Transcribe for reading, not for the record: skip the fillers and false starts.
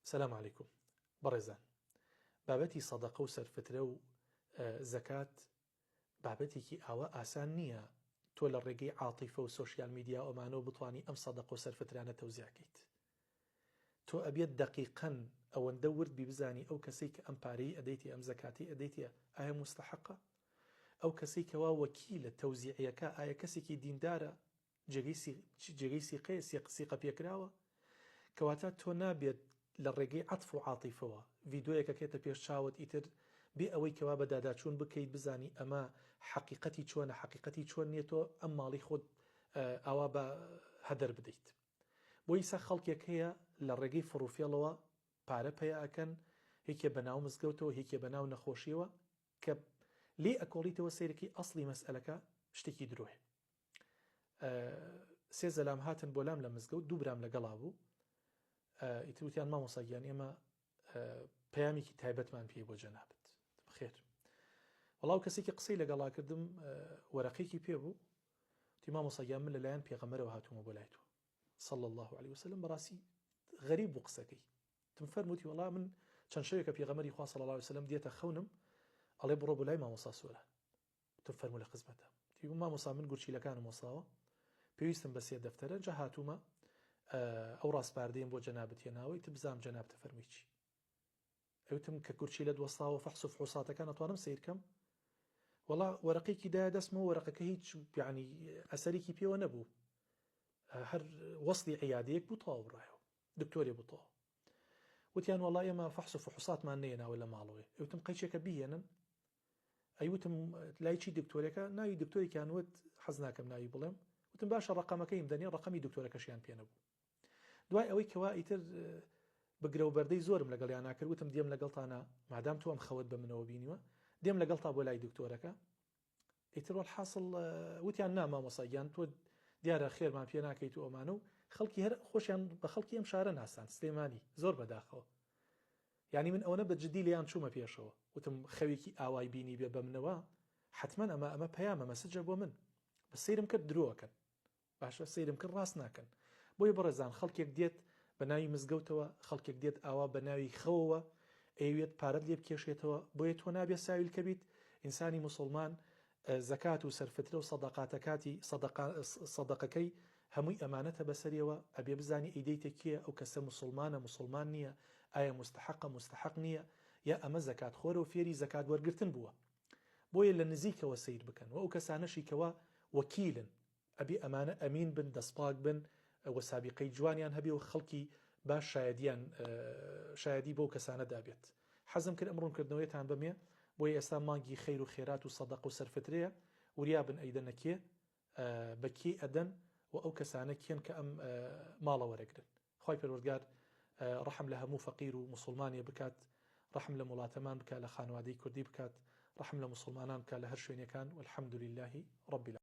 سلام عليكم بەڕێزان. بابەتی سەدەقە و سەرفترە و زەکات بابەتێکی ئاوە ئاسان نییە تۆ لە ڕێگەی عاتیفە و سۆشیال میدیا ئەمانەوە بتوانی ئەم سەدەقە و سەرفترانە تەوزیعکەیت. تۆ ئەبێت دەقیقەن ئەوەندە ورد بزانی ئەو کەسەی کە ئەم پارەی ئەدەیتی ئەم زەکاتی ئەدەیتە ئایا مستحقە؟ ئەو کەسەی کەوا وەکیلە تەوزیعیەکە ئایا کەسێکی دیندارە جێگەی سیقەیە سیقە پێکراوە؟ کەواتە تۆ نابێت لە ڕێگەی عەتف و عاتیفەوە ڤیدۆیەکەکێتە پێش چاوت ئیتر بێ ئەوەی کەوا بە داداچوون بکەیت بزانی ئەمە حەقیقەتی چۆنە حەقیقەتی چۆن نیە تۆ ئەم ماڵی خۆت ئاوا بە هەدەر بدەیت. بۆ ئیسا خەڵکێک هەیە لە ڕێگەی فڕوفێڵەوە پارە پەیە ئەکەن، هیچێ بەناو مزگەوتەوە هیچێ بەناو نەخۆشیەوە کە لێ ئەکۆڵیتەوە سەیرەکی ئەسڵی مەسئلەکە شتێکی درۆیە. سێ زەلام هاتن بۆ لام لە مزگەوت، دوو برام لەگەڵا بوو، ئیتروتیان مامۆساگیان ئێمە پەیامێکی تایبەتمان پێی بۆ جەنابەت بخێر. وەڵاو کەسێکی قسەی لەگەڵا کردم وەرەقەیەکی پێ بوو، تی مامۆساگیان من لەلایەن پێغەمبەرەوە هاتوومە بۆ لای تۆ صلى الله عليه وسلم. بەڕاستی غەریب بوو قسەکەی. تم فەرمووتی وەڵا من چەند شەوێکە پێغەمبەری خوا صلى الله عليه وسلم دێتە خەونم ئەڵێ بڕۆ بۆ لای مامۆسا سۆرە. تم فەرموو لە خزمەتە. تی مامۆسا من گورچیلەکانم وەساوە، پێویستم بە سێ دەفتەرە، جا هاتوومە ئەو ڕاستپاردەیەم بۆ جەنابەت هێناوەی ت بزانم جەنابەتە فەرمووی چی. ئەوتم کە گورچی لە دۆستاوە فەحس و فحوساتەکان ئەتوانم سیرکەم؟ وەڵا وەرەقێکی دایە دەستمەوە، وەرەقەکە هیچ یعنی ئەسەرێکی پێوە نەبوو، هەر وەسڵی عیادەیەک بوو تەواو بڕایەوە، دکتۆرێ بوو تەواو. وتیان وەڵا ئێمە فەحس و فحوساتمان نەهێناوە لە ماڵەوەی. ئەوتم قەیچێکە بیهێنن؟ ئەیوتم لای چی دکتۆرێکە؟ ناوی دکتۆرێکیان وت حەز ناکەم ناوی بڵێم. وتم باشە ڕقەمەکەیم دەنێ، ڕقەمی دکتۆرەکەشیان پێ نەبوو. دوای ئەوەی کەوا ئیتر بگرە و بەردەی زۆرم لەگەڵیان ناکرد، وتم دێم لەگەڵتانە مادام تۆ ئەم خەوت بە منەوە بینیوە دێم لەگەڵتا بۆ لای دکتۆرەکە. ئیتر وەڵحاصڵ وتیان نا مامۆساگیان تۆ دیارە خێرمان پێ ناکەیت و ئەمانە و خەڵکی هەر خۆشیان بە خەڵکی ئەم شارە ناسان سلێمانی زۆر بەداخەوە. یعنی من ئەوەنە بە جددی لێیان چوومە پێشەوە، وتم خەوێکی ئاوای بینی بێ بە منەوە حتمما ئەمە پەیامە مەسەجە بۆ من، بە سەیرم کرد درۆەکەن، باشە سەیرم کرد ڕاست ناکەن. بۆیە بەڕێزان خەڵکێک دێت بە ناوی مزگەوتەوە، خەڵکێک دێت ئاوا بە ناوی خەوەوە ئەوێت پارەت لێ بکێشێتەوە، بۆیە تۆ نابێت ساویلکە بیت. ئینسانی موسڵمان زەکات و سەرفترە و سەدەقاتەکاتی سەدەقەکەی هەمووی ئەمانەتە بەسەریەوە، ئەبێ بزانی ئەیدەیتە کێ ئەو کەسە موسڵمانە مسلمان نییە، ئایا مستحقە مستحق نییە، یا ئەمە زەکات خۆرە و فێری زەکات وەرگرتن بووە. بۆیە لە نزیکەوە سیر بکەن و ئەو کەسانەشی کەوا وەکیلن ئەبێ ئەمانە ئەمین بن، دەستپاک بن و سابقەی جوانیان هەبێ و خەڵکی باش شایەدی بۆ کەسانە دابێت. حەزم کرد ئەمڕۆنکردنەوەیتان بەمێ، بۆیە ئێستا مانگی خەیر و خێرات و سەدەقە و سەرفترەیە، وریابن ئەیدەنە کێ بە کێ ئەدەن و ئەو کەسانە کێن کە ئەم ماڵە وەرەگرن. خوای پەروەردگار ڕەحم لە هەموو فەقیر و موسڵمانێ بکات، ڕەحم لە وڵاتەمان بکات، لە خانوادەی کوردی بکات، ڕەحم لە موسڵمانان بکات لە هەر شوێنەکان، والحەمدولله رب العالمین.